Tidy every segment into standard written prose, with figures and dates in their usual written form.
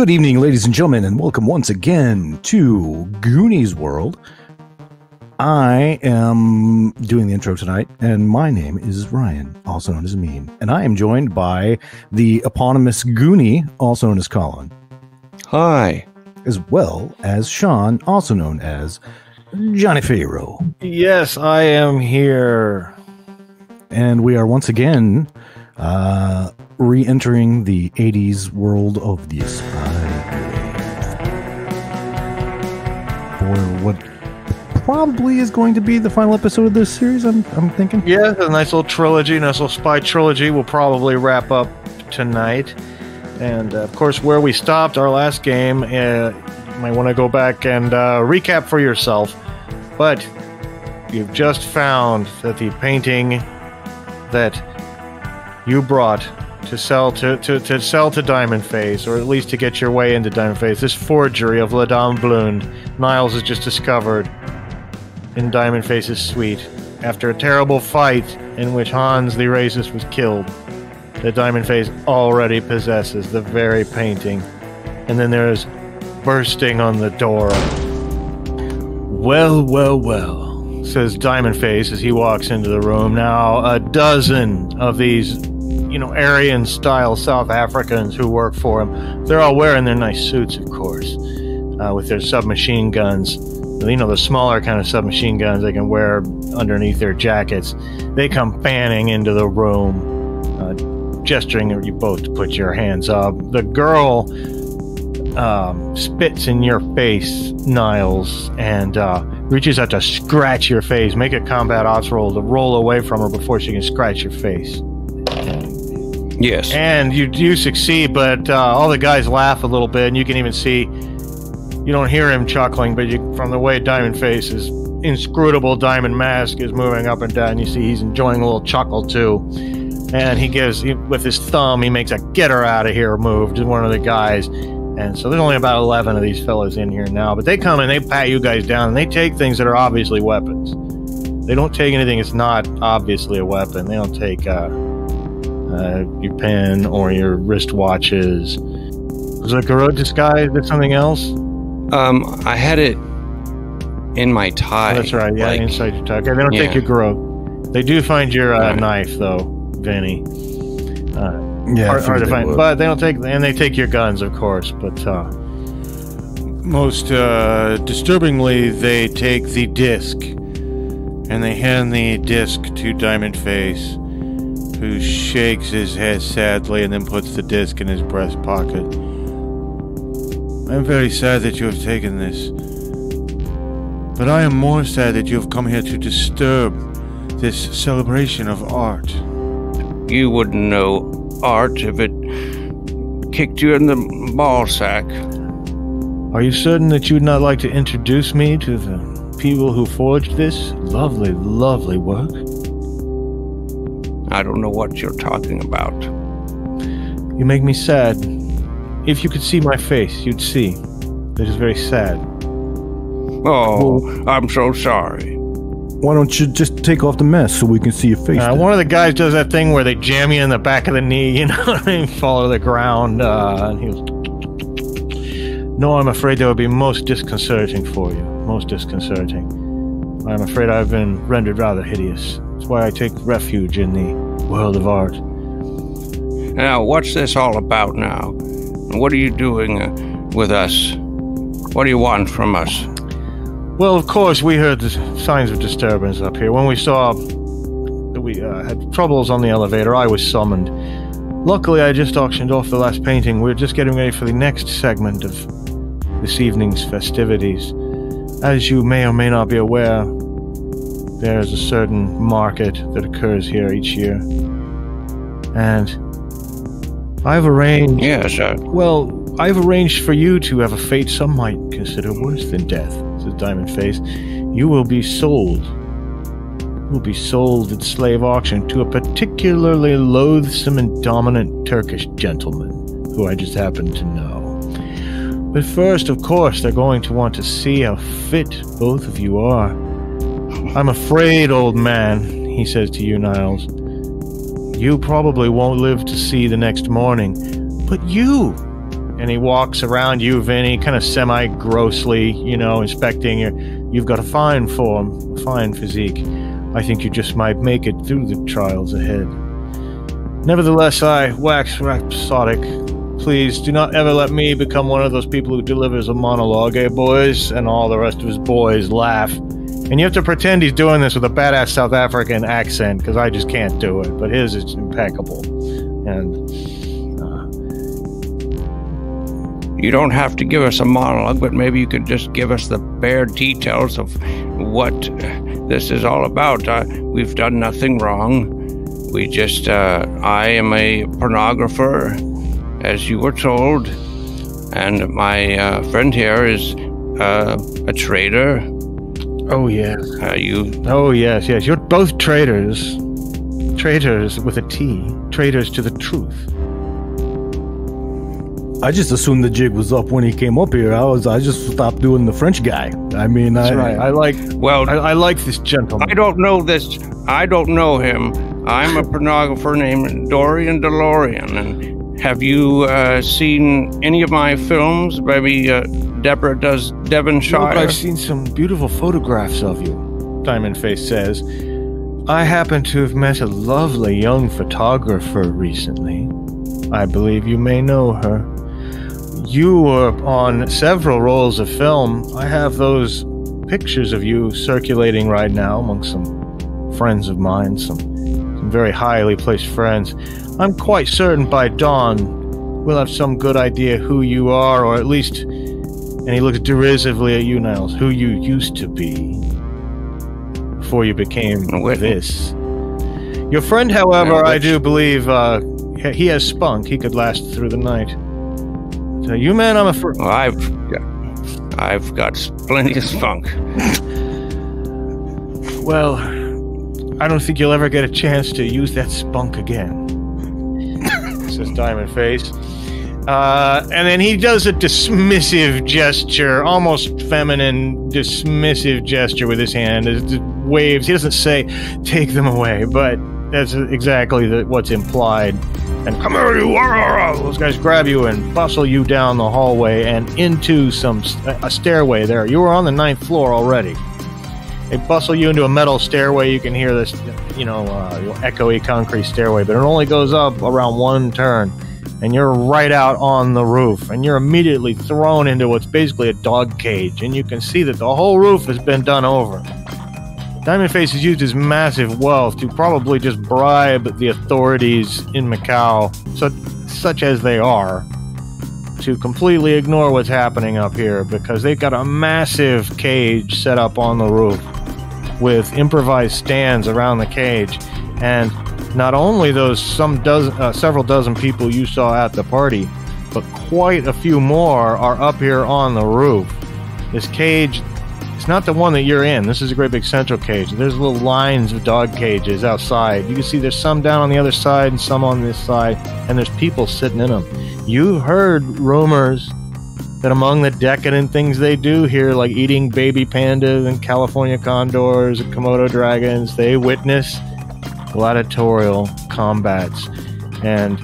Good evening, ladies and gentlemen, and welcome once again to Goonies World. I am doing the intro tonight, and my name is Ryan, also known as Mean, and I am joined by the eponymous Goonie, also known as Colin. Hi. As well as Sean, also known as Johnny Pharaoh. Yes, I am here. And we are once again re-entering the 80s world of the spies. For what probably is going to be the final episode of this series, I'm thinking. Yeah, a nice little trilogy, nice little spy trilogy will probably wrap up tonight. And, of course, where we stopped our last game, you might want to go back and recap for yourself. But you've just found that the painting that you brought to sell to Diamond Face, or at least to get your way into Diamond Face, this forgery of La Dame Blonde, Niles has just discovered in Diamond Face's suite after a terrible fight in which Hans the racist was killed. That Diamond Face already possesses the very painting. And then there's bursting on the door. Well, well, well, says Diamond Face as he walks into the room. Now, a dozen of these, Aryan-style South Africans who work for him. They're all wearing their nice suits, of course, with their submachine guns. The smaller kind of submachine guns they can wear underneath their jackets. They come fanning into the room, gesturing at you both to put your hands up. The girl spits in your face, Niles, and reaches out to scratch your face. Make a combat ops roll to roll away from her before she can scratch your face. Yes. And you succeed, but all the guys laugh a little bit, and you can even see, you don't hear him chuckling, but from the way Diamond Face's inscrutable diamond mask is moving up and down, you see he's enjoying a little chuckle too. And with his thumb, he makes a get her out of here move to one of the guys. And so there's only about 11 of these fellas in here now, but they come and they pat you guys down, and they take things that are obviously weapons. They don't take anything that's not obviously a weapon. They don't take your pen or your wristwatches. Was it a garrote disguise? Is it something else? I had it in my tie. Oh, that's right, yeah, inside your tie. Okay, they don't take your garrote. They do find your knife, though, Vinny. Hard to find, but they don't take, and they take your guns, of course. But most disturbingly, they take the disc, and they hand the disc to Diamond Face, who shakes his head sadly and then puts the disc in his breast pocket. I'm very sad that you have taken this, but I am more sad that you have come here to disturb this celebration of art. You wouldn't know art if it kicked you in the ball sack. Are you certain that you would not like to introduce me to the people who forged this lovely, lovely work? I don't know what you're talking about. You make me sad. If you could see my face, you'd see that it's very sad. Oh, well, I'm so sorry. Why don't you just take off the mask so we can see your face? One of the guys does that thing where they jam you in the back of the knee, and fall to the ground. And he was, no, I'm afraid that would be most disconcerting for you. Most disconcerting. I'm afraid I've been rendered rather hideous. That's why I take refuge in the world of art. Now, what's this all about now? What are you doing with us? What do you want from us? Well, of course, we heard the signs of disturbance up here. When we saw that we had troubles on the elevator, I was summoned. Luckily, I just auctioned off the last painting. We're just getting ready for the next segment of this evening's festivities. As you may or may not be aware, there's a certain market that occurs here each year. And I've arranged... Yes, I've arranged for you to have a fate some might consider worse than death, says Diamond Face. You will be sold. You will be sold at slave auction to a particularly loathsome and dominant Turkish gentleman, who I just happen to know. But first, of course, they're going to want to see how fit both of you are. I'm afraid, old man, he says to you, Niles, you probably won't live to see the next morning, but you And he walks around you, Vinny, kind of semi-grossly, inspecting you. You've got a fine form, a fine physique. I think you just might make it through the trials ahead. Nevertheless, I wax rhapsodic. Please do not ever let me become one of those people who delivers a monologue, eh, boys? And all the rest of his boys laugh. And you have to pretend he's doing this with a badass South African accent, because I just can't do it. But his is impeccable. And you don't have to give us a monologue, but maybe you could just give us the bare details of what this is all about. We've done nothing wrong. We just, I am a pornographer, as you were told, and my friend here is a traitor. Oh, yes. Oh, yes. You're both traitors. Traitors with a T. Traitors to the truth. I just assumed the jig was up when he came up here. I just stopped doing the French guy. I mean, that's right. I like this gentleman. I don't know this. I don't know him. I'm a pornographer named Dorian DeLorean. And have you seen any of my films? Maybe Deborah does Devonshire. No, but I've seen some beautiful photographs of you, Diamond Face says. I happen to have met a lovely young photographer recently. I believe you may know her. You were on several rolls of film. I have those pictures of you circulating right now amongst some friends of mine, some very highly placed friends. I'm quite certain by dawn we'll have some good idea who you are, or at least, and he looks derisively at you, Niles, who you used to be before you became this. Your friend, however, I do believe he has spunk. He could last through the night. So you, man, I'm afraid. Well, I've got plenty of spunk. Well, I don't think you'll ever get a chance to use that spunk again, says Diamond Face. And then he does a dismissive gesture, almost feminine, dismissive gesture with his hand. It waves. He doesn't say, take them away, but that's exactly what's implied. And come here, you! Those guys grab you and bustle you down the hallway and into a stairway there. You were on the 9th floor already. They bustle you into a metal stairway. You can hear this, echoey concrete stairway, but it only goes up around one turn. And you're right out on the roof. And you're immediately thrown into what's basically a dog cage. And you can see that the whole roof has been done over. Diamond Face has used his massive wealth to probably just bribe the authorities in Macau, such as they are, to completely ignore what's happening up here, because they've got a massive cage set up on the roof with improvised stands around the cage. And not only those several dozen people you saw at the party, but quite a few more are up here on the roof. This cage, it's not the one that you're in. This is a great big central cage. There's little lines of dog cages outside. You can see there's some down on the other side and some on this side, and there's people sitting in them. You heard rumors that among the decadent things they do here, like eating baby pandas and California condors and Komodo dragons, they witness gladiatorial combats. And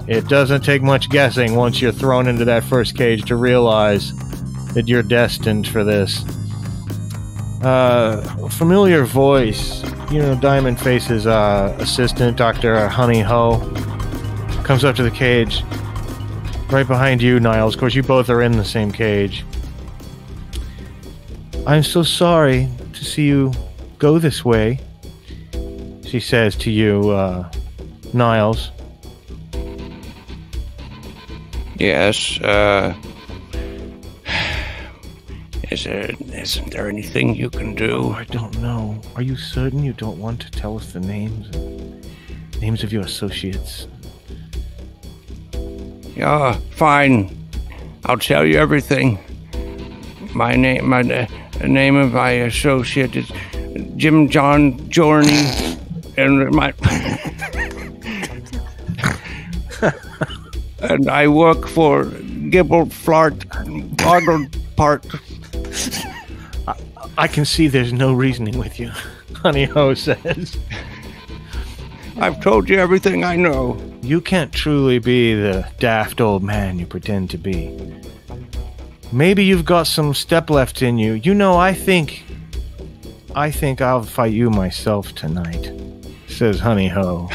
it doesn't take much guessing once you're thrown into that first cage to realize that you're destined for this. Familiar voice, Diamond Face's assistant, Dr. Honey Ho, comes up to the cage right behind you, Niles. Of course, you both are in the same cage. I'm so sorry to see you go this way, she says to you, Niles. Yes, Isn't there anything you can do? Oh, I don't know. Are you certain you don't want to tell us the names of your associates? Yeah, fine. I'll tell you everything. The name of my associate is Jim John Journey, and and I work for Gibbleflart Part. I can see there's no reasoning with you, Honey Ho says. I've told you everything I know. You can't truly be the daft old man you pretend to be. Maybe you've got some step left in you. You know, I think I'll fight you myself tonight, says Honey Ho.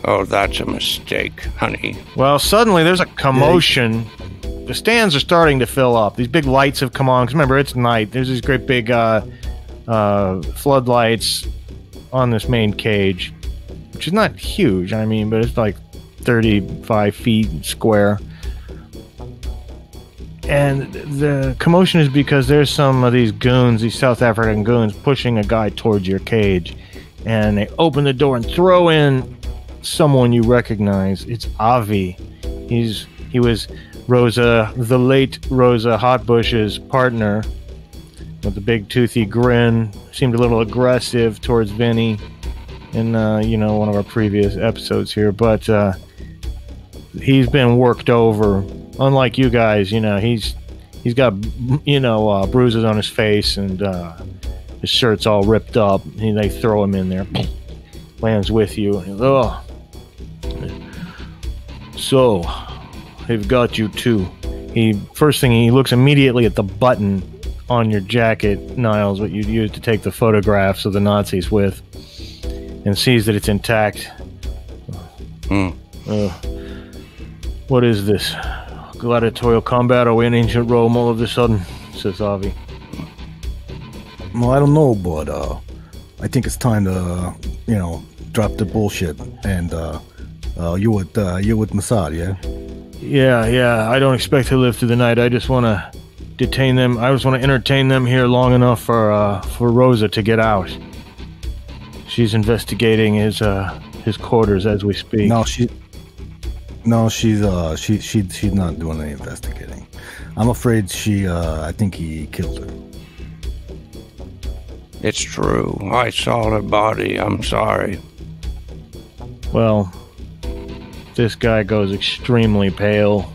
Oh, that's a mistake, honey. Well, suddenly there's a commotion. The stands are starting to fill up. These big lights have come on. 'Cause remember, it's night. There's these great big floodlights on this main cage, which is not huge, I mean, but it's like 35 feet square. And the commotion is because there's some of these goons, these South African goons, pushing a guy towards your cage. And they open the door and throw in someone you recognize. It's Avi. He was Rosa, the late Rosa Hotbush's partner, with the big toothy grin. Seemed a little aggressive towards Vinny in one of our previous episodes here, but he's been worked over. Unlike you guys, he's got bruises on his face and his shirt's all ripped up. They throw him in there, lands with you. Oh, so they've got you too. First thing he looks immediately at the button on your jacket, Niles, what you used to take the photographs of the Nazis with, and sees that it's intact. What is this? Gladiatorial combat? Are we in ancient Rome all of a sudden? Says Avi. Well, I don't know, but I think it's time to, drop the bullshit. And you with Mossad, yeah? Yeah. I don't expect to live through the night. I just want to detain them. I just want to entertain them here long enough for Rosa to get out. She's investigating his quarters as we speak. No, she's not doing any investigating. I'm afraid I think he killed her. It's true. I saw her body. I'm sorry. Well, this guy goes extremely pale.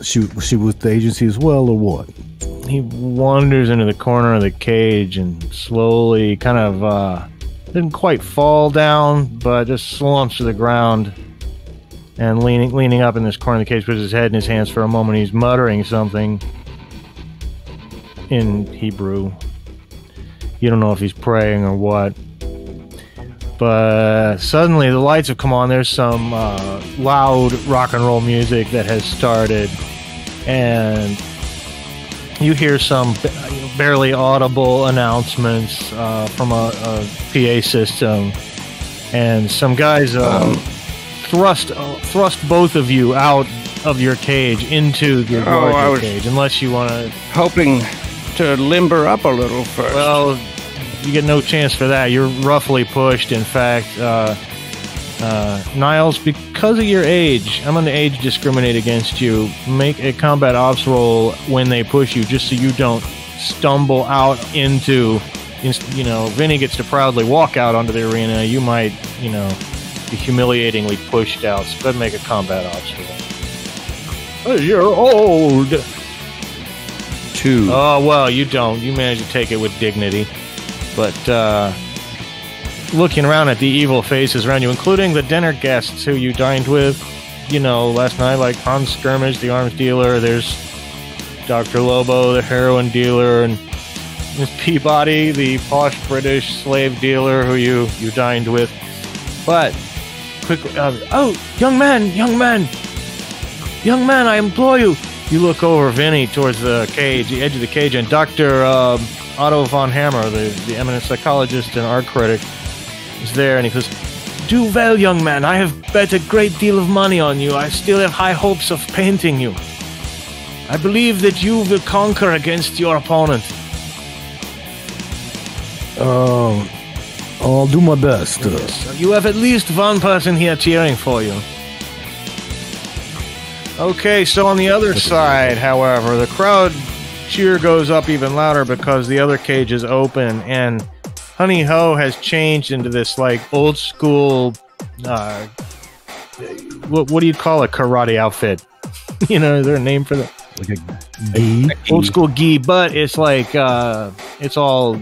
She was the agency as well, or what? He wanders into the corner of the cage and slowly kind of didn't quite fall down, but just slumps to the ground and leaning up in this corner of the cage, puts his head in his hands for a moment. He's muttering something in Hebrew. You don't know if he's praying or what. But suddenly the lights have come on. There's some loud rock and roll music that has started, and you hear some barely audible announcements from a PA system, and some guys thrust both of you out of your cage into the larger cage. Unless you want to, hoping to limber up a little first. Well, you get no chance for that. You're roughly pushed. In fact, Niles, because of your age, I'm going to age discriminate against you. Make a combat ops roll when they push you, just so you don't stumble out into, Vinny gets to proudly walk out onto the arena. You might, be humiliatingly pushed out. So go ahead and make a combat ops roll. You're old. 2. Oh, well, you don't. You manage to take it with dignity. But, looking around at the evil faces around you, including the dinner guests who you dined with, last night, like Hans Skirmish, the arms dealer, there's Dr. Lobo, the heroin dealer, and Miss Peabody, the posh British slave dealer who you dined with. But, quickly, young man, I implore you. You look over Vinny towards the cage, the edge of the cage, and Dr. Otto von Hammer, the eminent psychologist and art critic, is there, and he goes, "Do well, young man. I have bet a great deal of money on you. I still have high hopes of painting you. I believe that you will conquer against your opponent." I'll do my best. Yes. You have at least one person here cheering for you. Okay, so on the other side, however, the crowd cheer goes up even louder because the other cage is open, and Honey Ho has changed into this like old school what do you call a karate outfit? Is there a name for that? Like a gi? Old school gi, but it's like it's all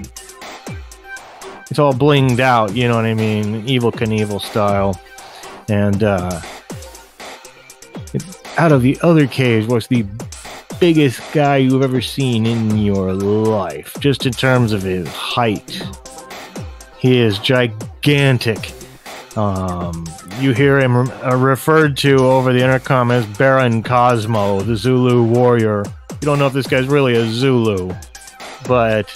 it's all blinged out, you know what I mean? Evil Knievel style. And out of the other caves was the biggest guy you've ever seen in your life, just in terms of his height. He is gigantic. You hear him referred to over the intercom as Baron Cosmo, the Zulu warrior. You don't know if this guy's really a Zulu, but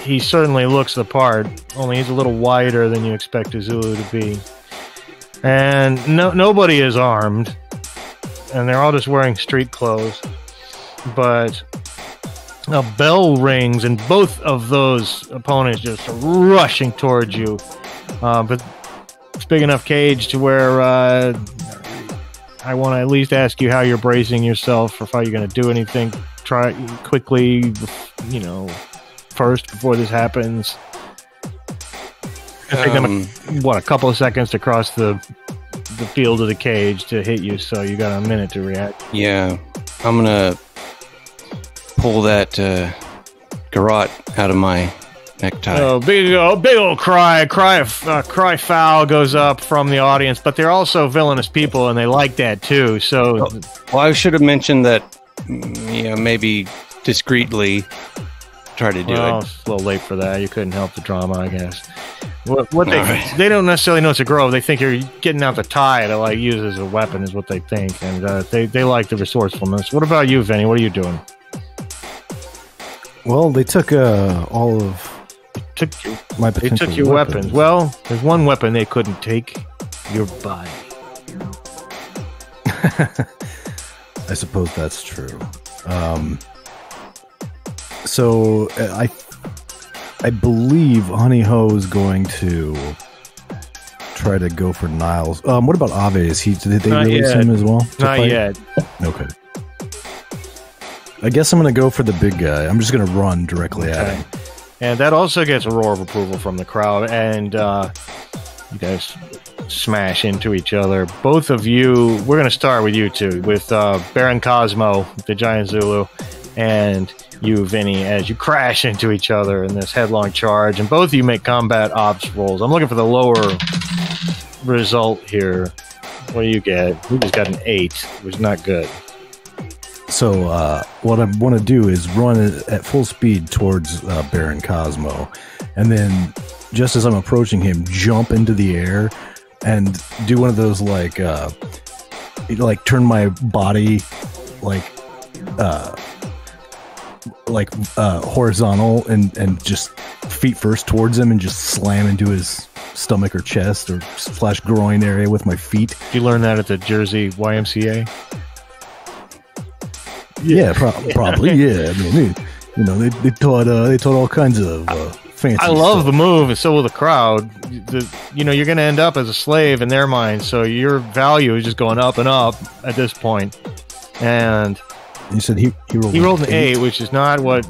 he certainly looks the part, only he's a little wider than you expect a Zulu to be. And nobody is armed, and they're all just wearing street clothes. But a bell rings, and both of those opponents just rushing towards you. But it's big enough cage to where I want to at least ask you how you're bracing yourself, or if how you're going to do anything. Try quickly, first before this happens. It'll take them a couple of seconds to cross the field of the cage to hit you, so you got a minute to react. Yeah, I'm gonna pull that garrote out of my necktie. Oh, big old cry foul goes up from the audience, but they're also villainous people, and they like that too. So, well, I should have mentioned that. Maybe discreetly try to do it. It's a little late for that. You couldn't help the drama, I guess. They don't necessarily know it's a grove. They think you're getting out the tie to use as a weapon, is what they think, and they like the resourcefulness. What about you, Vinny? What are you doing? Well, they took all of my potential. They took your weapons. Well, there's one weapon they couldn't take: your body. I suppose that's true. So I believe Honey Ho is going to try to go for Niles. What about Ave? Did they release him as well? Not yet. Okay. I guess I'm going to go for the big guy. I'm just going to run directly at him. And that also gets a roar of approval from the crowd. And you guys smash into each other. Both of you, we're going to start with you two, with Baron Cosmo, the giant Zulu, and you, Vinny, as you crash into each other in this headlong charge. And both of you make combat ops rolls. I'm looking for the lower result here. What do you get? We just got an 8, which is not good. So what I want to do is run at full speed towards Baron Cosmo, and then just as I'm approaching him, jump into the air and do one of those turn my body horizontal and just feet first towards him and just slam into his stomach or chest or / groin area with my feet. Did you learn that at the Jersey YMCA? Yeah, probably. Yeah, I mean, they taught all kinds of fancy. I love stuff. the move, and so will the crowd. You're going to end up as a slave in their minds, so your value is just going up and up at this point. And you said he rolled an 8, which is not what.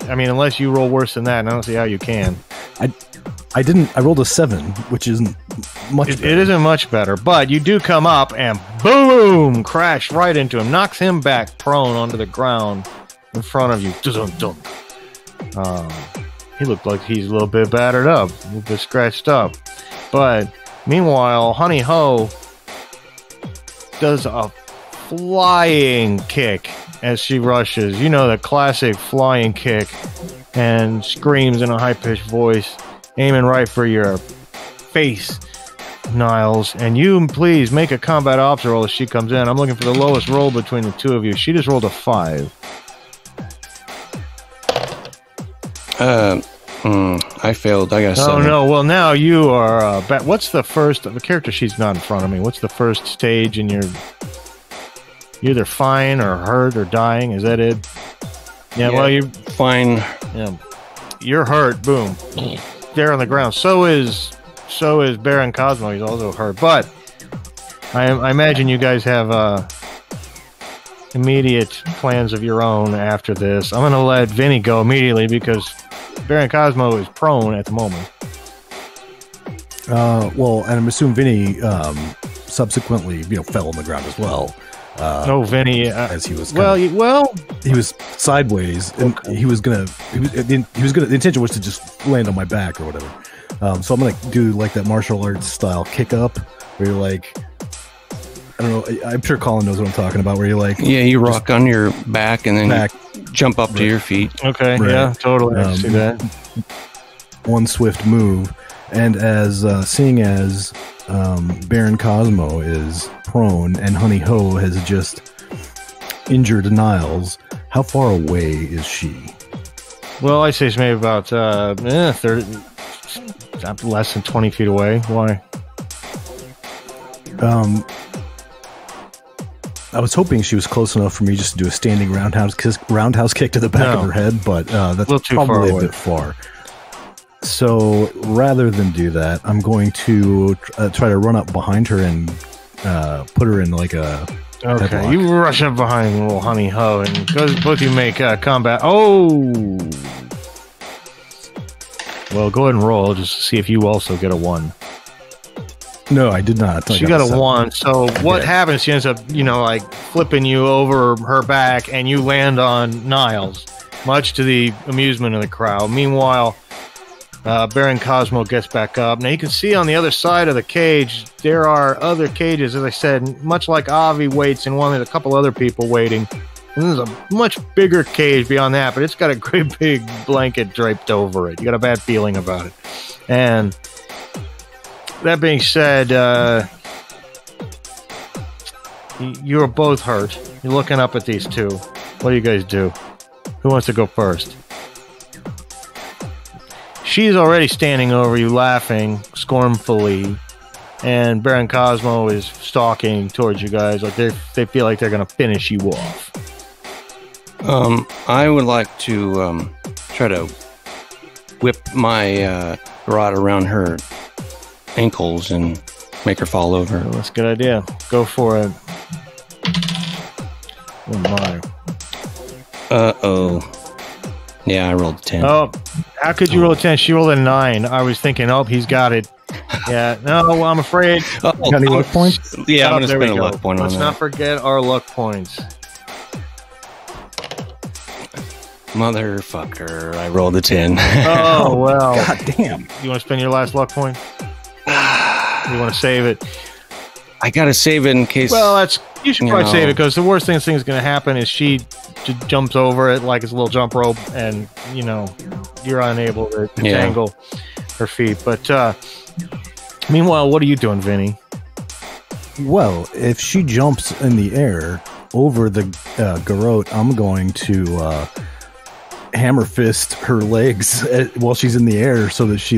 I mean, unless you roll worse than that, and I don't see how you can. I didn't. I rolled a 7, which isn't much. It isn't much better, but you do come up and boom, crash right into him, knocks him back prone onto the ground in front of you. He looked like he's a little bit battered up, a little bit scratched up. But meanwhile, Honey Ho does a flying kick as she rushes. You know, the classic flying kick, and screams in a high-pitched voice, aiming right for your face, Niles. And you, please, make a combat ops roll as she comes in. I'm looking for the lowest roll between the two of you. She just rolled a 5. I failed. I got a 7. Oh, no. Well, now you are... what's the first... The character sheet's not in front of me. What's the first stage in your... You're either fine or hurt or dying. Is that it? Yeah, well, you're... Fine. Yeah. You're hurt. Boom. There on the ground. So is Baron Cosmo. He's also hurt. But I imagine you guys have immediate plans of your own after this. I'm going to let Vinny go immediately because Baron Cosmo is prone at the moment. Well, and I'm assuming Vinny subsequently, fell on the ground as well. Vinny. As he was he was sideways, and he was gonna. The intention was to just land on my back or whatever. So I'm gonna do like that martial arts style kick up, where you're like, I don't know. I'm sure Colin knows what I'm talking about. Where you're like, you rock on your back and then jump up to your feet. Okay, yeah, totally. I see that. One swift move, and as seeing as Baron Cosmo is prone and Honey Ho has just injured Niles, how far away is she? Well, I say it's maybe about 30, less than 20 feet away. Why? I was hoping she was close enough for me just to do a standing roundhouse kick to the back of her head, but that's probably a bit far. So rather than do that, I'm going to try to run up behind her and put her in like a headlock. You rush up behind little Honey Ho, and both of you make combat. Oh! Well, go ahead and roll just to see if you also get a 1. No, I did not. She got a 1. So what happens? She ends up, like flipping you over her back, and you land on Niles, much to the amusement of the crowd. Meanwhile, Baron Cosmo gets back up. Now you can see on the other side of the cage, there are other cages. As I said, much like Avi waits in one, there's a couple other people waiting. And there's a much bigger cage beyond that, but it's got a great big blanket draped over it. You got a bad feeling about it. And that being said, you're both hurt. You're looking up at these two. What do you guys do? Who wants to go first? She's already standing over you, laughing scornfully, and Baron Cosmo is stalking towards you guys like they feel like they're going to finish you off. I would like to try to whip my rod around her ankles and make her fall over. Well, that's a good idea. Go for it. Oh my. Uh-oh. Yeah, I rolled a 10. Oh, how could you roll a 10? She rolled a 9. I was thinking, he's got it. Yeah, no, well, I'm afraid. Got any luck points? Yeah, I'm going to spend a luck point on that. Let's not forget our luck points. Motherfucker, I rolled a 10. Oh, well. God damn. You want to spend your last luck point? You want to save it? I got to save it in case... Well, you should probably save it, because the worst thing that's going to happen is she just jumps over it like it's a little jump rope, and, you're unable to tangle her feet. But meanwhile, what are you doing, Vinny? Well, if she jumps in the air over the garrote, I'm going to hammer fist her legs while she's in the air so that she,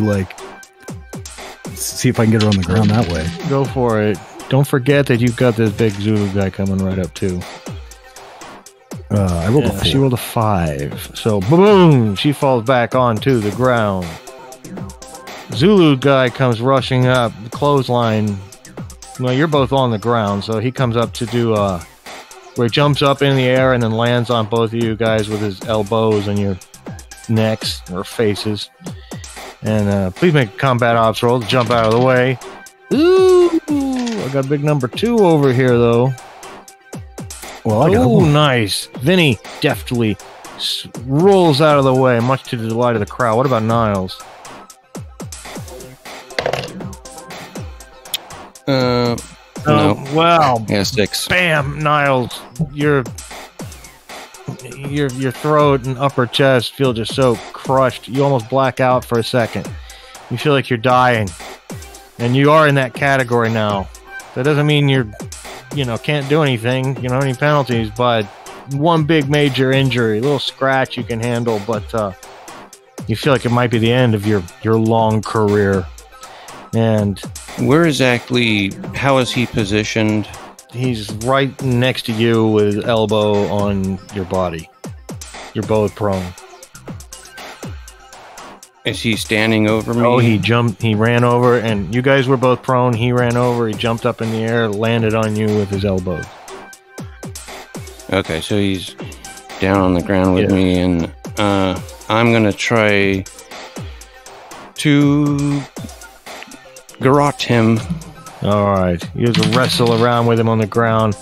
see if I can get her on the ground that way. Go for it. Don't forget that you've got this big Zulu guy coming right up, too. I rolled a 4. She rolled a 5. So, boom! She falls back onto the ground. Zulu guy comes rushing up, the clothesline. Well, you're both on the ground, so he comes up to do where he jumps up in the air and then lands on both of you guys with his elbows and your necks or faces. And please make a combat ops roll to jump out of the way. Ooh! I got a big number 2 over here, though. Well, I got one. Nice. Vinny deftly rolls out of the way, much to the delight of the crowd. What about Niles? No. Well, yeah, 6. Bam, Niles. Your throat and upper chest feel just so crushed. You almost black out for a second. You feel like you're dying. And you are in that category now. That doesn't mean you're, can't do anything, any penalties, but one big major injury, a little scratch you can handle, but you feel like it might be the end of your long career. And how is he positioned? He's right next to you with his elbow on your body. You're both prone. Is he standing over me? Oh, he ran over, and you guys were both prone. He ran over, he jumped up in the air, landed on you with his elbows. Okay, so he's down on the ground with me, and I'm going to try to garrote him. All right. You just wrestle around with him on the ground.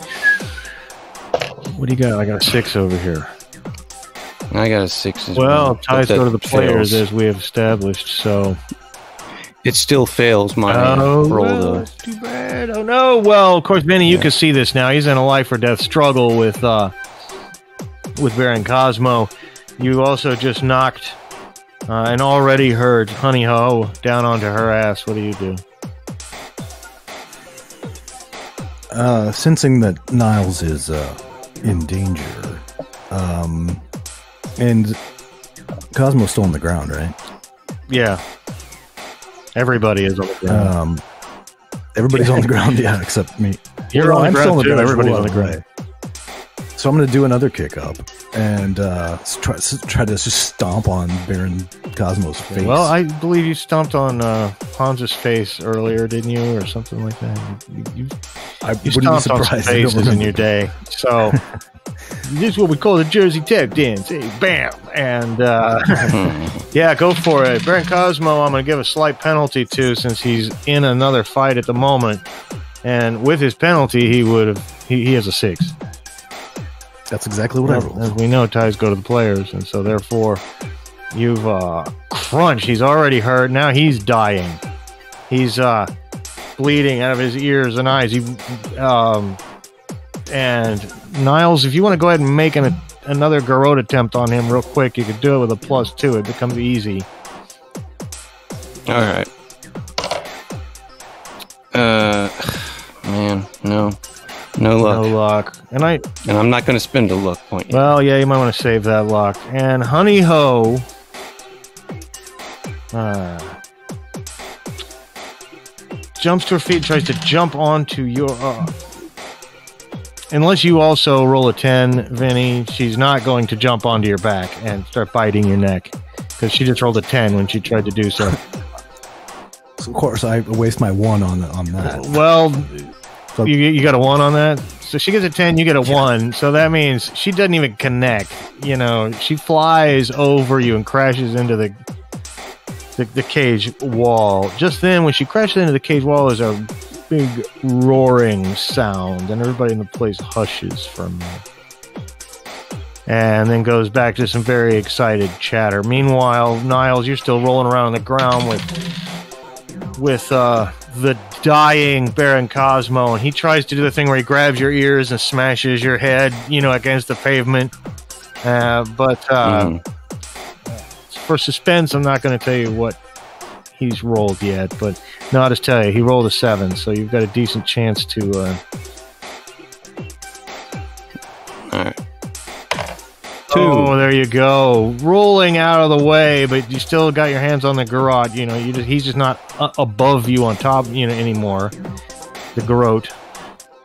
What do you got? I got a 6 over here. I got a 6 as well. Ties go to the players, fails. as we have established, so... It still fails my roll, though. That's too bad. Oh, no. Well, of course, Vinny, you can see this now. He's in a life-or-death struggle with Baron Cosmo. You also just knocked an already hurt Honey Ho down onto her ass. What do you do? Sensing that Niles is in danger, and Cosmo's still on the ground, right? Yeah. Everybody is on the ground. Everybody's on the ground, yeah, except me. You're on the ground, too. Everybody's on the ground. Right. So I'm going to do another kick up and try to just stomp on Baron Cosmo's face. Well, I believe you stomped on Hans's face earlier, didn't you, or something like that? You stomped on some faces in your day. So this is what we call the Jersey Tech dance. Hey, bam! And yeah, go for it. Baron Cosmo, I'm going to give a slight penalty to since he's in another fight at the moment. And with his penalty, he has a 6. That's exactly what I rolled. As we know, ties go to the players, and so therefore you've crunched. He's already hurt. Now he's dying. He's bleeding out of his ears and eyes. And Niles, if you want to go ahead and make another garrote attempt on him real quick, you could do it with a +2. It becomes easy. All right. Man, no. No luck. No luck. And I'm not going to spend a luck point yet. Well, yeah, you might want to save that luck. And Honey Ho jumps to her feet, tries to jump onto your... unless you also roll a 10, Vinny, she's not going to jump onto your back and start biting your neck. Because she just rolled a 10 when she tried to do so. So of course, I waste my 1 on that. Well... So, you got a 1 on that? So she gets a 10, you get a 1. So that means she doesn't even connect. You know, she flies over you and crashes into the cage wall. Just then, when she crashes into the cage wall, there's a big roaring sound, and everybody in the place hushes for a minute. And then goes back to some very excited chatter. Meanwhile, Niles, you're still rolling around on the ground with the dying Baron Cosmo, and he tries to do the thing where he grabs your ears and smashes your head, against the pavement. But for suspense, I'm not going to tell you what he's rolled yet. But no, I'll just tell you, he rolled a 7, so you've got a decent chance to. All right. 2. Oh, there you go. Rolling out of the way, but you still got your hands on the garrote. He's just not above you on top, anymore. The garrote.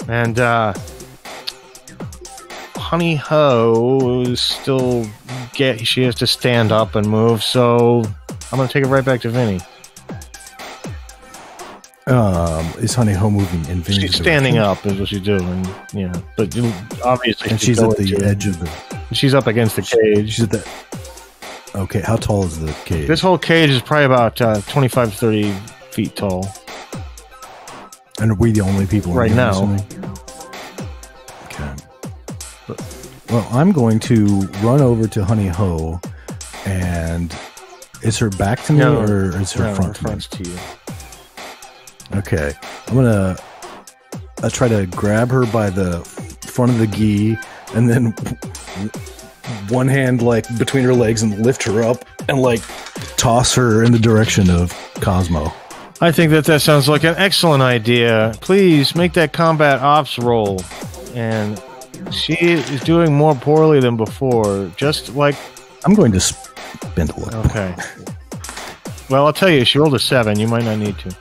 And Honey Ho is still she has to stand up and move, so I'm going to take it right back to Vinny. Is Honey Ho moving in Vinny's She's standing up is what she's doing, but obviously and she's at the edge of the... She's up against the cage. She's at the... Okay, how tall is the cage? This whole cage is probably about 25 to 30 feet tall. And are we the only people right now? Okay. Well, I'm going to run over to Honey Ho, and is her back to me or is her front to you? Okay, I'm gonna try to grab her by the front of the gi, and then one hand between her legs and lift her up and toss her in the direction of Cosmo. I think that sounds like an excellent idea. Please make that combat ops roll. And she is doing more poorly than before. I'm going to spend a look. Okay. Well, I'll tell you, she rolled a 7. You might not need to.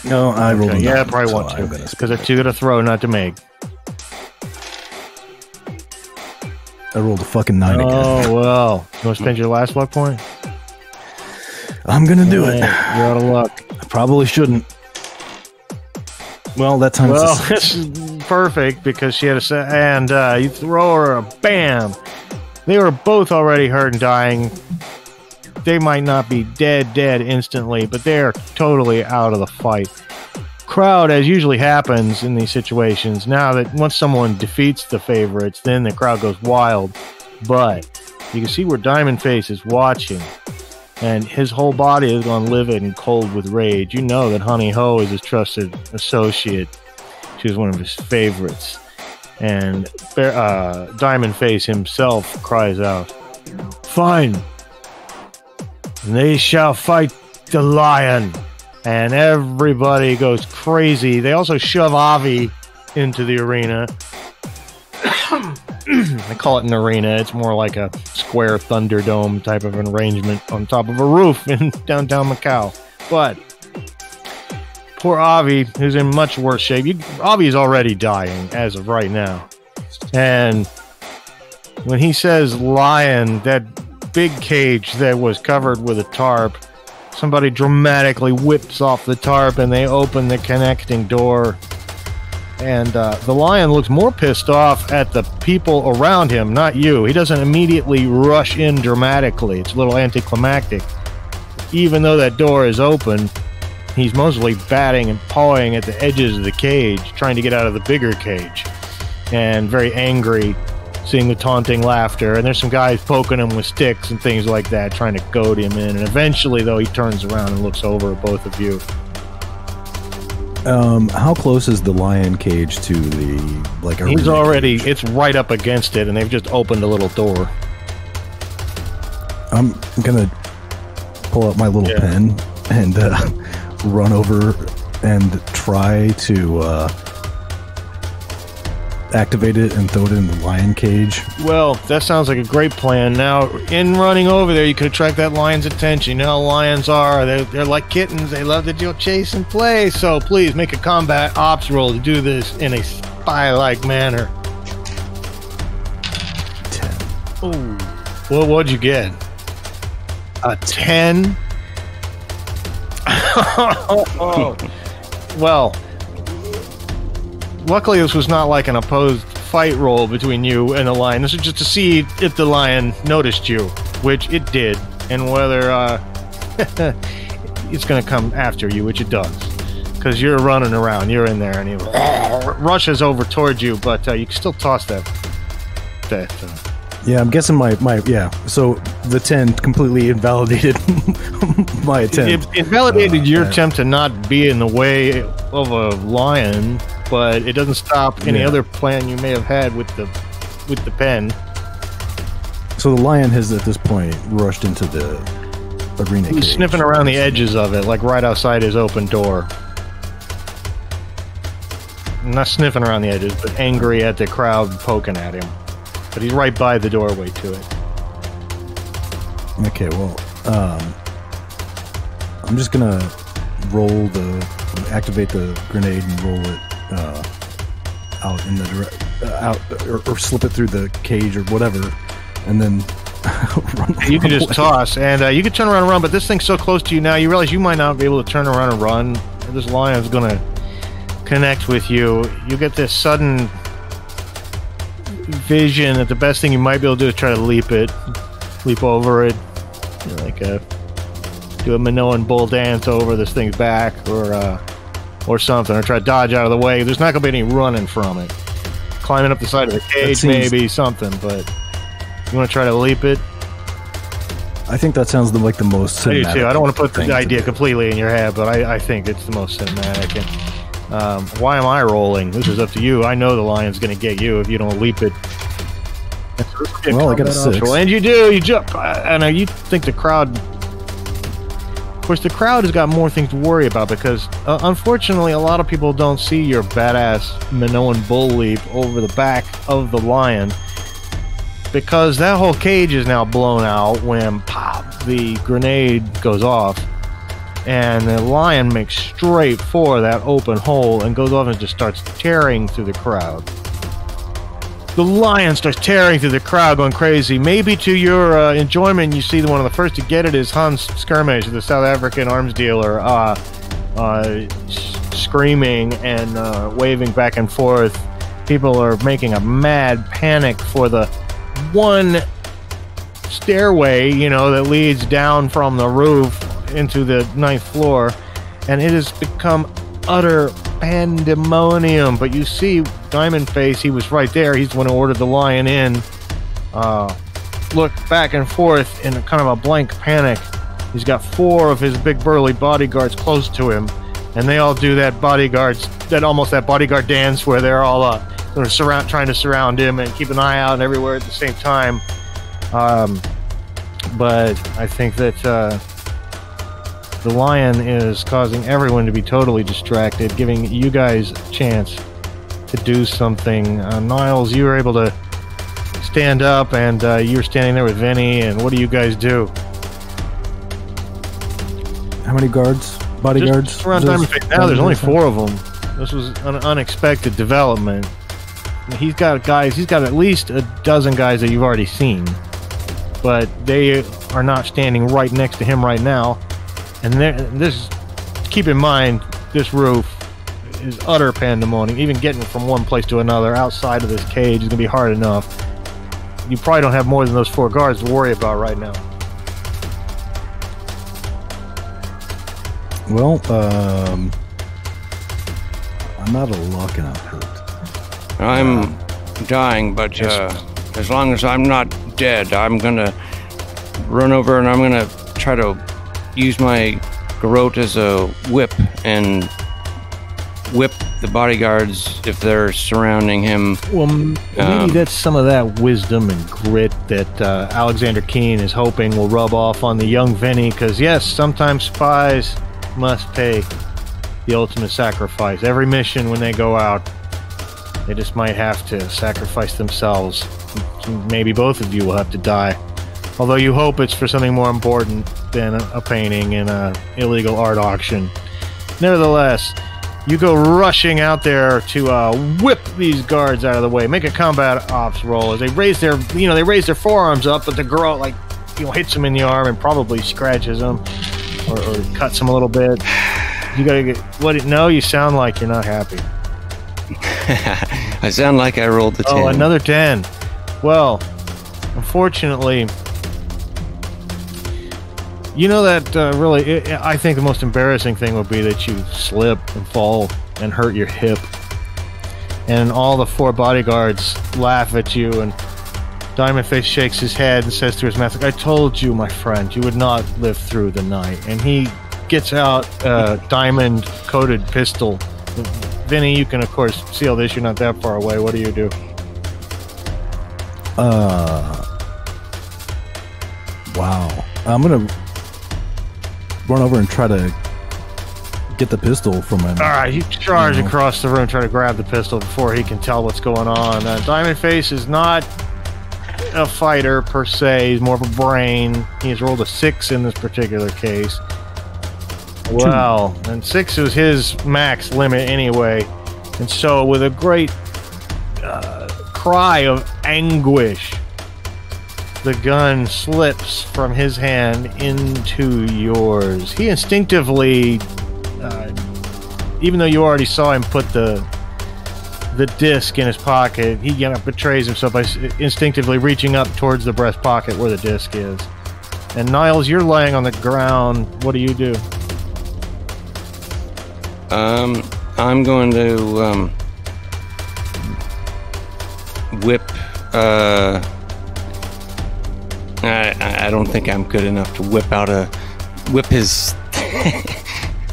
No, I rolled a 9. Yeah, probably want to. Because it's you got to throw, not to make. I rolled a fucking 9 again. Oh, well. You want to spend your last luck point? I'm going to do it. You're out of luck. I probably shouldn't. Well, that time it's perfect because she had and you throw her a bam. They were both already hurt and dying. They might not be dead instantly, but they are totally out of the fight. crowd, as usually happens in these situations, now that once someone defeats the favorites, then the crowd goes wild. But you can see where Diamond Face is watching, and his whole body has gone livid and cold with rage. You know that Honey Ho is his trusted associate. She was one of his favorites. And Diamond Face himself cries out, "Fine, they shall fight the lion." And everybody goes crazy. They also shove Avi into the arena. They call it an arena. It's more like a square Thunderdome type of an arrangement on top of a roof in downtown Macau. But poor Avi, who's in much worse shape. Avi is already dying as of right now. And when he says lion, that big cage that was covered with a tarp, somebody dramatically whips off the tarp and they open the connecting door. And the lion looks more pissed off at the people around him, not you. He doesn't immediately rush in dramatically. It's a little anticlimactic. Even though that door is open, he's mostly batting and pawing at the edges of the cage, trying to get out of the bigger cage. And very angry, seeing the taunting laughter. And there's some guys poking him with sticks and things like that, trying to goad him in. And eventually, though, he turns around and looks over at both of you. How close is the lion cage to the, like, He's already, it's right up against it, and they've just opened a little door. I'm gonna pull out my little pen and run over and try to activate it and throw it in the lion cage. Well, that sounds like a great plan. Now, in running over there, you could attract that lion's attention. You know how lions are. They're like kittens. They love to do chase and play. So please make a combat ops roll to do this in a spy-like manner. 10. Oh, well, what'd you get? A 10? Oh. Well, luckily this was not like an opposed fight roll between you and the lion. This was just to see if the lion noticed you, which it did, and whether it's going to come after you, which it does, because you're running around, you're in there, and he rushes over towards you, but you can still toss that. Yeah, I'm guessing my so the 10 completely invalidated my attempt. It invalidated your attempt to not be in the way of a lion, but it doesn't stop any other plan you may have had with the pen. So the lion has, at this point, rushed into the arena cage. He's sniffing around the edges of it, like right outside his open door. Not sniffing around the edges, but angry at the crowd poking at him. But he's right by the doorway to it. Okay, well, I'm just gonna activate the grenade and roll it out in the or slip it through the cage or whatever, and then run. You can just toss, and you can turn around and run. But this thing's so close to you now, you realize you might not be able to turn around and run. This lion's gonna connect with you. You get this sudden vision that the best thing you might be able to do is try to leap over it, do a Minoan bull dance over this thing's back, or something, or try to dodge out of the way. There's not going to be any running from it. Climbing up the side of the cage, maybe something, but you want to try to leap it? I think that sounds like the most cinematic. I do too. I don't want to put the idea completely in your head, but I think it's the most cinematic. And why am I rolling? This is up to you. I know the lion's going to get you if you don't leap it. Well, I got a 6. And you do. You jump. And you think the crowd... Of course, the crowd has got more things to worry about because, unfortunately, a lot of people don't see your badass Minoan bull leap over the back of the lion because that whole cage is now blown out when, pop, the grenade goes off. And the lion makes straight for that open hole and goes off and just starts tearing through the crowd. The lion starts tearing through the crowd, going crazy. Maybe to your enjoyment, you see one of the first to get it is Hans Skirmish, the South African arms dealer, screaming and waving back and forth. People are making a mad panic for the one stairway, that leads down from the roof into the 9th floor, and it has become utter pandemonium. But you see Diamond Face, he was right there. He's the one who ordered the lion in. Look back and forth in kind of a blank panic. He's got 4 of his big burly bodyguards close to him, and they all do that bodyguard dance where they're all trying to surround him and keep an eye out and everywhere at the same time. But I think that the lion is causing everyone to be totally distracted, giving you guys a chance to do something. Niles, you were able to stand up, and you're standing there with Vinny, and what do you guys do? How many guards? Bodyguards? Just around Diamond Face. Now there's only 4 of them. This was an unexpected development. He's got at least a dozen guys that you've already seen, but they are not standing right next to him right now. And keep in mind, this roof is utter pandemonium. Even getting from one place to another outside of this cage is going to be hard enough. You probably don't have more than those 4 guards to worry about right now. Well, I'm out of luck and I'm hurt. I'm dying, but as long as I'm not dead, I'm gonna run over and I'm gonna try to use my garrote as a whip and whip the bodyguards if they're surrounding him. Well, maybe that's some of that wisdom and grit that Alexander Keene is hoping will rub off on the young Vinny, because yes, sometimes spies must pay the ultimate sacrifice. Every mission when they go out, they just might have to sacrifice themselves. Maybe both of you will have to die. Although you hope it's for something more important than a painting in an illegal art auction. Nevertheless, you go rushing out there to whip these guards out of the way. Make a combat ops roll as they raise their forearms up, but the girl hits them in the arm and probably scratches them or cuts them a little bit. You gotta get no. You sound like you're not happy. I sound like I rolled the 10. Oh, another 10. Well, unfortunately, you know that I think the most embarrassing thing would be that you slip and fall and hurt your hip, and all the 4 bodyguards laugh at you, and Diamond Face shakes his head and says to his master, "I told you, my friend, you would not live through the night." And he gets out a diamond-coated pistol. Vinny, you can, of course, see all this. You're not that far away. What do you do? Wow. I'm going to run over and try to get the pistol from him. All right, you charge across the room, try to grab the pistol before he can tell what's going on. Diamond Face is not a fighter, per se. He's more of a brain. He has rolled a 6 in this particular case. Well, and 6 was his max limit anyway. And so, with a great cry of anguish, the gun slips from his hand into yours. He instinctively, even though you already saw him put the disc in his pocket, he betrays himself by instinctively reaching up towards the breast pocket where the disc is. And Niles, you're laying on the ground. What do you do? I'm going to whip. I don't think I'm good enough to whip his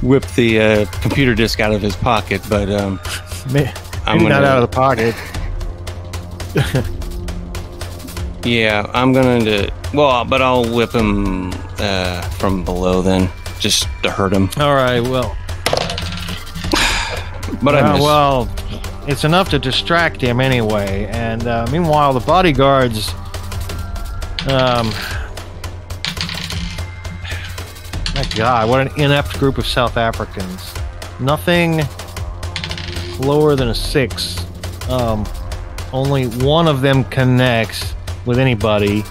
whip the computer disc out of his pocket, but maybe not out of the pocket. Yeah, I'm going to. Well, but I'll whip him from below then, just to hurt him. All right. Well. But I missed. Well, it's enough to distract him anyway. And meanwhile, the bodyguards. My God, what an inept group of South Africans. Nothing lower than a 6. Only one of them connects with anybody.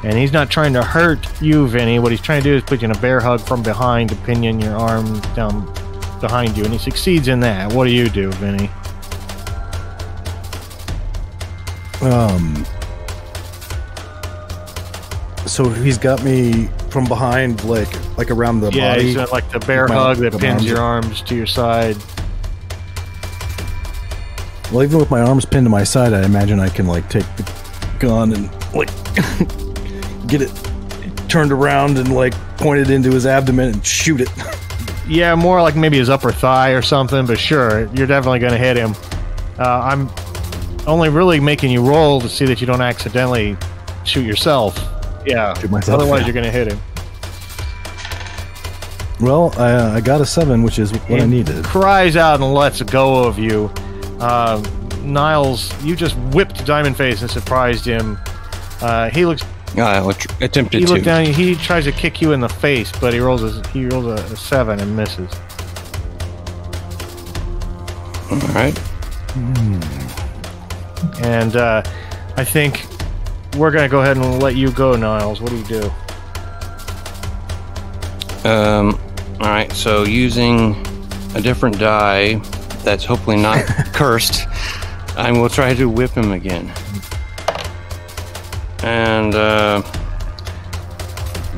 And he's not trying to hurt you, Vinny. What he's trying to do is put you in a bear hug from behind to pinion your arm down behind you, and he succeeds in that. What do you do, Vinny? So he's got me from behind, like around the Yeah, body. he's got like the bear hug that pins your arms to your side. Well, even with my arms pinned to my side, I imagine I can like take the gun and like get it turned around and like point it into his abdomen and shoot it. Yeah, more like maybe his upper thigh or something, but sure, you're definitely going to hit him. I'm only really making you roll to see that you don't accidentally shoot yourself. Yeah, Shoot myself, otherwise yeah. you're going to hit him. Well, I got a 7, which is what I needed. Cries out and lets go of you. Niles, you just whipped Diamond Face and surprised him. He looks... attempted He to. looked down. He tries to kick you in the face, but he rolls a 7 and misses. All right. And I think we're gonna go ahead and let you go, Niles. What do you do? All right. So using a different die that's hopefully not cursed, I will try to whip him again. And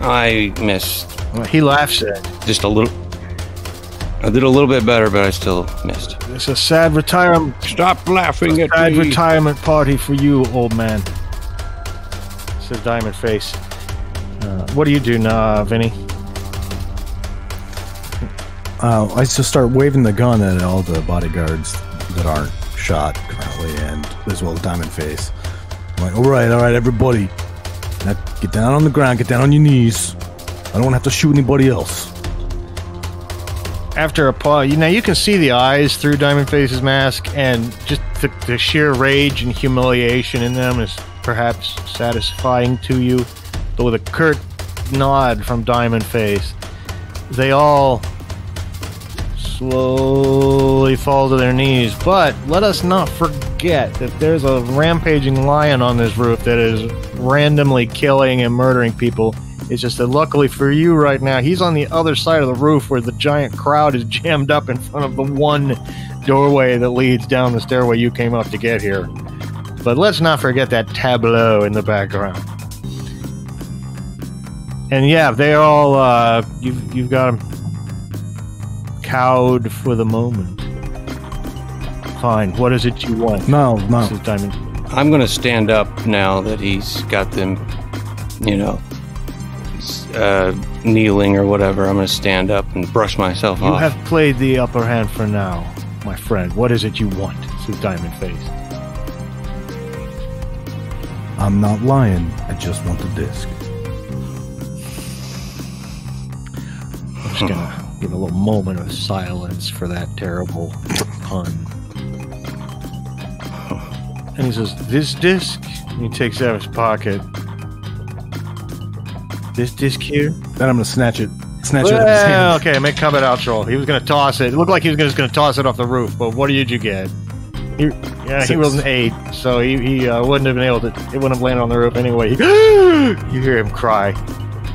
I missed He laughs at it. just a little. I did a little bit better, but I still missed. It's a sad retirement. Stop laughing at Sad me. retirement party for you, old man. Says Diamond Face. What do you do, Vinny? I just start waving the gun at all the bodyguards that aren't shot currently, and as well as Diamond Face. I'm like, all right, everybody. Now get down on the ground, get down on your knees. I don't want to have to shoot anybody else. After a pause, now you can see the eyes through Diamond Face's mask, and just the sheer rage and humiliation in them is perhaps satisfying to you. But with a curt nod from Diamond Face, they all slowly fall to their knees. But let us not forget that there's a rampaging lion on this roof that is randomly killing and murdering people. It's just that luckily for you right now, he's on the other side of the roof where the giant crowd is jammed up in front of the one doorway that leads down the stairway you came up to get here. But let's not forget that tableau in the background. And yeah, they all, you've got them cowed for the moment. Fine, what is it you want? No. This is Diamond. I'm going to stand up now that he's got them, kneeling or whatever. I'm going to stand up and brush myself You off. have played the upper hand for now, my friend. What is it you want? Says Diamond Face. I'm not lying. I just want the disc. I'm just gonna give a little moment of silence for that terrible pun. And he says, "This disc." And he takes it out of his pocket. This disc here. Then I'm gonna snatch it out of his hand. Okay, make combat outs roll. He was gonna toss it. It looked like he was just gonna toss it off the roof. But what did you get? He 6. rolled an 8, so he wouldn't have been able to. It wouldn't have landed on the roof anyway. You hear him cry,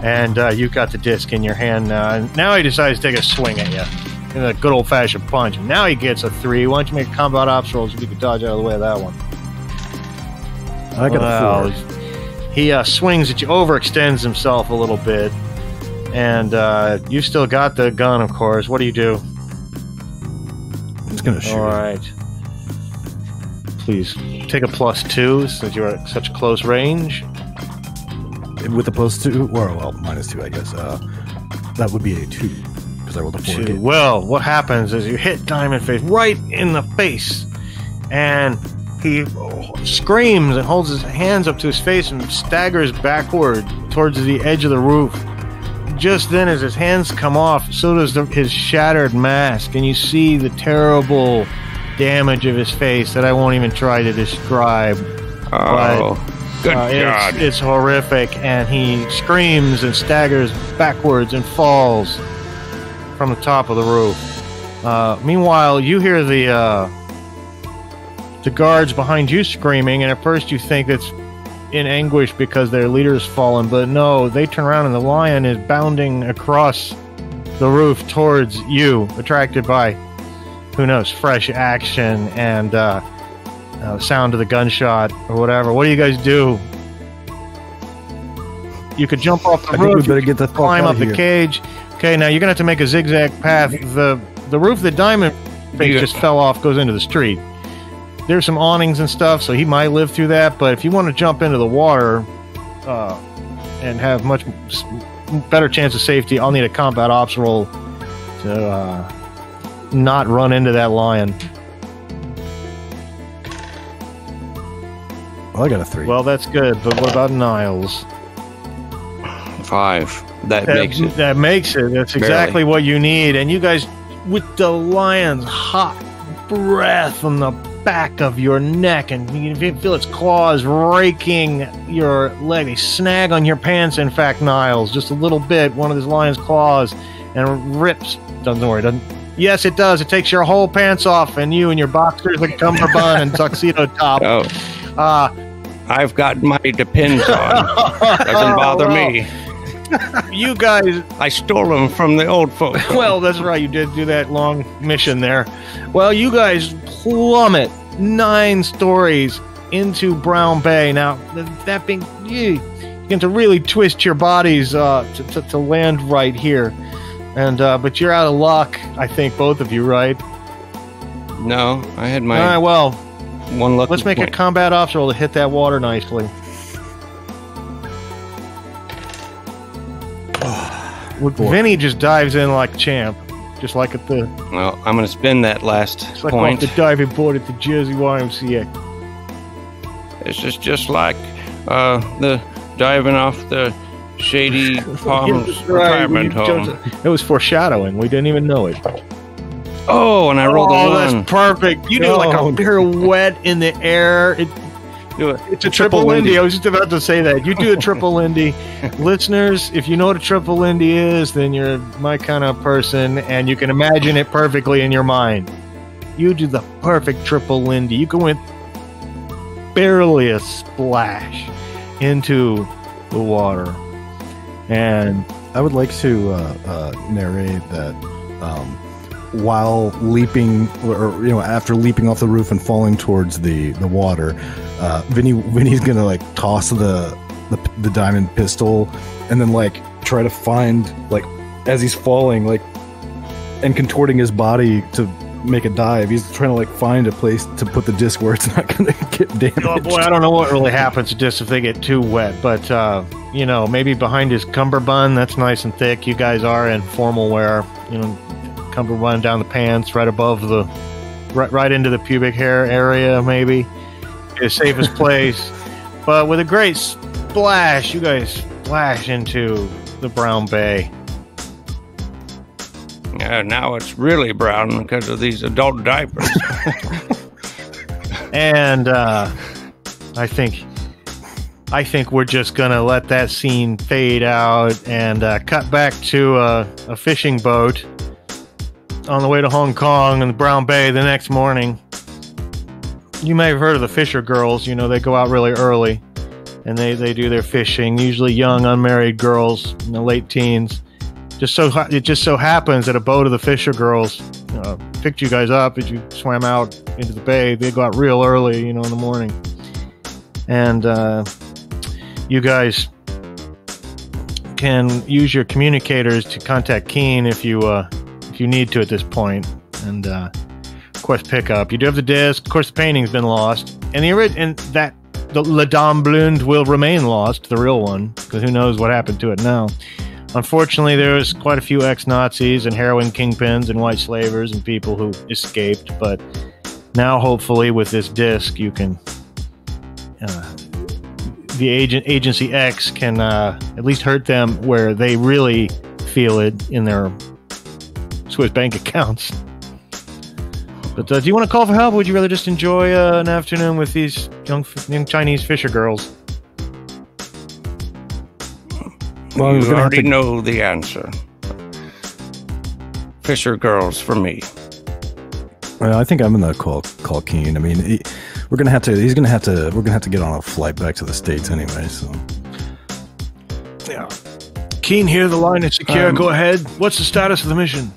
and you got the disc in your hand now. And now he decides to take a swing at you, in a good old fashioned punch. And now he gets a 3. Why don't you make a combat ops roll so you can dodge out of the way of that one? I got a 4. He swings at you, overextends himself a little bit, and you still got the gun, of course. What do you do? I'm just gonna shoot. All right. Please take a +2 since you're at such close range. With a +2, or well, -2, I guess. That would be a 2 because I rolled a 4. 2. again. Well, what happens is you hit Diamond Face right in the face, and he screams and holds his hands up to his face and staggers backward towards the edge of the roof. Just then, as his hands come off, so does his shattered mask, and you see the terrible damage of his face that I won't even try to describe. Oh, good God. It's horrific, and he screams and staggers backwards and falls from the top of the roof. Meanwhile, you hear the guards behind you screaming, and at first you think it's in anguish because their leader's fallen, but no, they turn around and the lion is bounding across the roof towards you, attracted by, who knows, fresh action and sound of the gunshot or whatever. What do you guys do? You could jump off the I think we roof. better get the fuck climb out up of the here. cage. Okay, now you're gonna have to make a zigzag path. The roof of the diamond face just fell off, goes into the street. There's some awnings and stuff, so he might live through that. But if you want to jump into the water and have much better chance of safety, I'll need a combat ops roll to not run into that lion. Well, I got a 3. Well, that's good, but what about Niles? 5. That makes it. That makes it. That's exactly what you need. And you guys, with the lion's hot breath on the back of your neck, and you feel its claws raking your leg. They snag on your pants, in fact, Niles, just a little bit, one of this lion's claws, and rips. Doesn't worry, doesn't. Yes, it does. It takes your whole pants off, and you and your boxers and cummerbund and tuxedo top. Oh. I've got my depends on. Doesn't bother me. You guys... I stole them from the old folks. Well, that's right. You did do that long mission there. Well, you guys plummet 9 stories into Brown Bay. Now, that being... You get to really twist your bodies to land right here. And but you're out of luck, I think, both of you, right? No, I had my... All right, well... One lucky Let's make point. a combat ops roll to hit that water nicely. Vinny just dives in like a champ, just like at the Well, I'm going to spend that last just like point. off the diving board at the Jersey YMCA. This is just like the diving off the Shady Palms retirement home. It was foreshadowing. We didn't even know it. Oh, and I rolled a 1. That's perfect. You do like a pirouette in the air. It's a triple Lindy. I was just about to say that. You do a triple Lindy. Listeners, if you know what a triple Lindy is, then you're my kind of person, and you can imagine it perfectly in your mind. You do the perfect triple Lindy. You go in barely a splash into the water. And I would like to narrate that while leaping, or after leaping off the roof and falling towards the water, Vinny's gonna like toss the diamond pistol and then like try to find, like, as he's falling, like, and contorting his body to make a dive. He's trying to like find a place to put the disc where it's not gonna get damaged. oh boy, I don't know what really happens to discs if they get too wet, but maybe behind his cummerbund, that's nice and thick. You guys are in formal wear, cummerbund down the pants, right above the, right into the pubic hair area, maybe the safest place. But with a great splash, you guys splash into the Brown Bay. Yeah, now it's really brown because of these adult diapers. And I think we're just gonna let that scene fade out and cut back to a fishing boat on the way to Hong Kong in the Brown Bay the next morning. You may have heard of the Fisher Girls. They go out really early and they do their fishing, usually young unmarried girls in the late teens. It just so happens that a boat of the Fisher Girls picked you guys up as you swam out into the bay. They go out real early, in the morning. And you guys can use your communicators to contact Keen if you need to at this point. And of course, pick up. You do have the disc. Of course, the painting's been lost, and the La Dame Blonde will remain lost, the real one, because who knows what happened to it now. Unfortunately, there's quite a few ex-Nazis and heroin kingpins and white slavers and people who escaped, but now hopefully with this disc you can the Agency X can at least hurt them where they really feel it in their Swiss bank accounts. But do you want to call for help, or would you rather just enjoy an afternoon with these young Chinese Fisher Girls? Well, you already know the answer. Fisher Girls for me. Well, I think I'm gonna call Keen. I mean, we're gonna have to get on a flight back to the States anyway. So, yeah. Keen here. The line is secure. Go ahead. What's the status of the mission?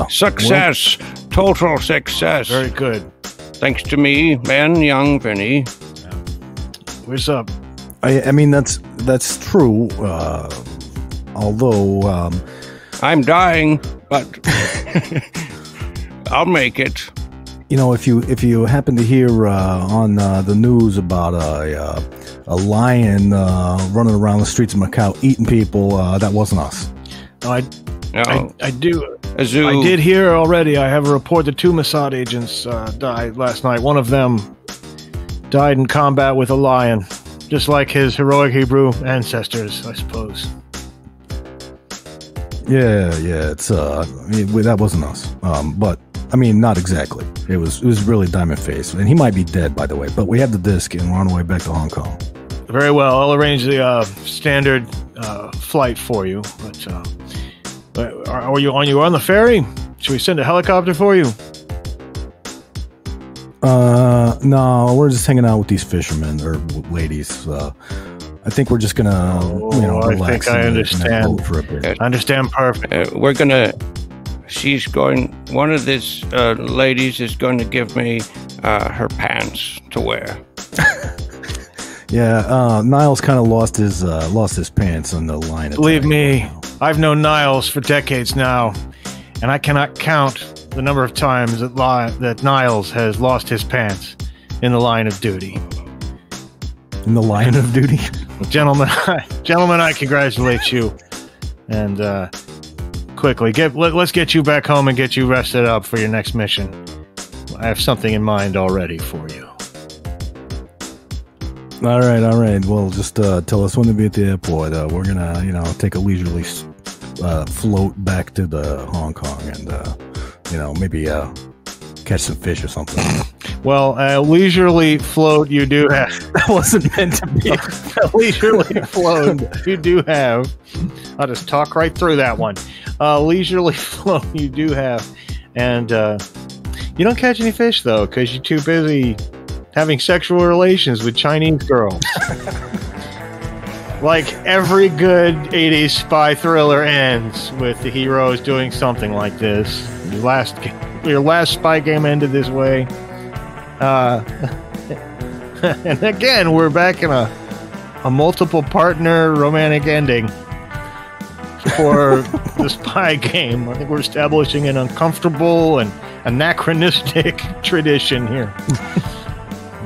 Success. Total success. Very good. Thanks to me and young Vinny. Where's up? I mean, that's true. Although I'm dying, but I'll make it. You know, if you happen to hear on the news about a lion running around the streets of Macau eating people, that wasn't us. I do. A zoo. I did hear already. I have a report that 2 Mossad agents died last night. One of them died in combat with a lion, just like his heroic Hebrew ancestors, I suppose. Yeah, it's I mean, that wasn't us. But I mean, not exactly. It was really Diamond Face, and he might be dead, by the way. But we have the disc, and we're on the way back to Hong Kong. Very well. I'll arrange the standard flight for you. But are you on the ferry? Should we send a helicopter for you? No, we're just hanging out with these fishermen or ladies. I think we're just gonna, relax. I understand. For a bit. I understand perfect. We're gonna. She's going. One of these ladies is going to give me her pants to wear. Yeah, Niles kind of lost his pants on the line. Believe me, I've known Niles for decades now, and I cannot count the number of times that Niles has lost his pants in the line of duty. In the line of duty? Gentlemen, I congratulate you. And quickly, let's get you back home and get you rested up for your next mission. I have something in mind already for you. All right. Well, just tell us when to be at the airport. We're gonna, take a leisurely float back to the Hong Kong and, maybe catch some fish or something. Well, a leisurely float you do have. That wasn't meant to be. A leisurely float you do have. I'll just talk right through that one. Leisurely float you do have. And you don't catch any fish, though, because you're too busy having sexual relations with Chinese girls. Like every good 80s spy thriller ends with the heroes doing something like this. Your last spy game ended this way. And again, we're back in a multiple partner romantic ending for the spy game. I think we're establishing an uncomfortable and anachronistic tradition here.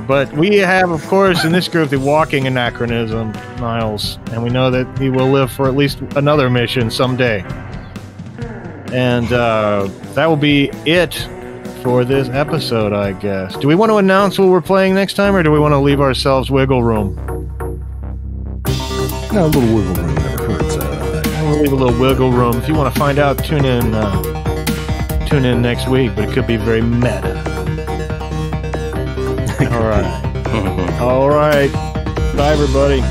But we have, of course, in this group, the walking anachronism, Niles, and we know that he will live for at least another mission someday. And that will be it for this episode, I guess. Do we want to announce what we're playing next time, or do we want to leave ourselves wiggle room? No, a little wiggle room never hurts. We'll leave a little wiggle room. If you want to find out, tune in next week, but it could be very meta. All right. Bye, everybody.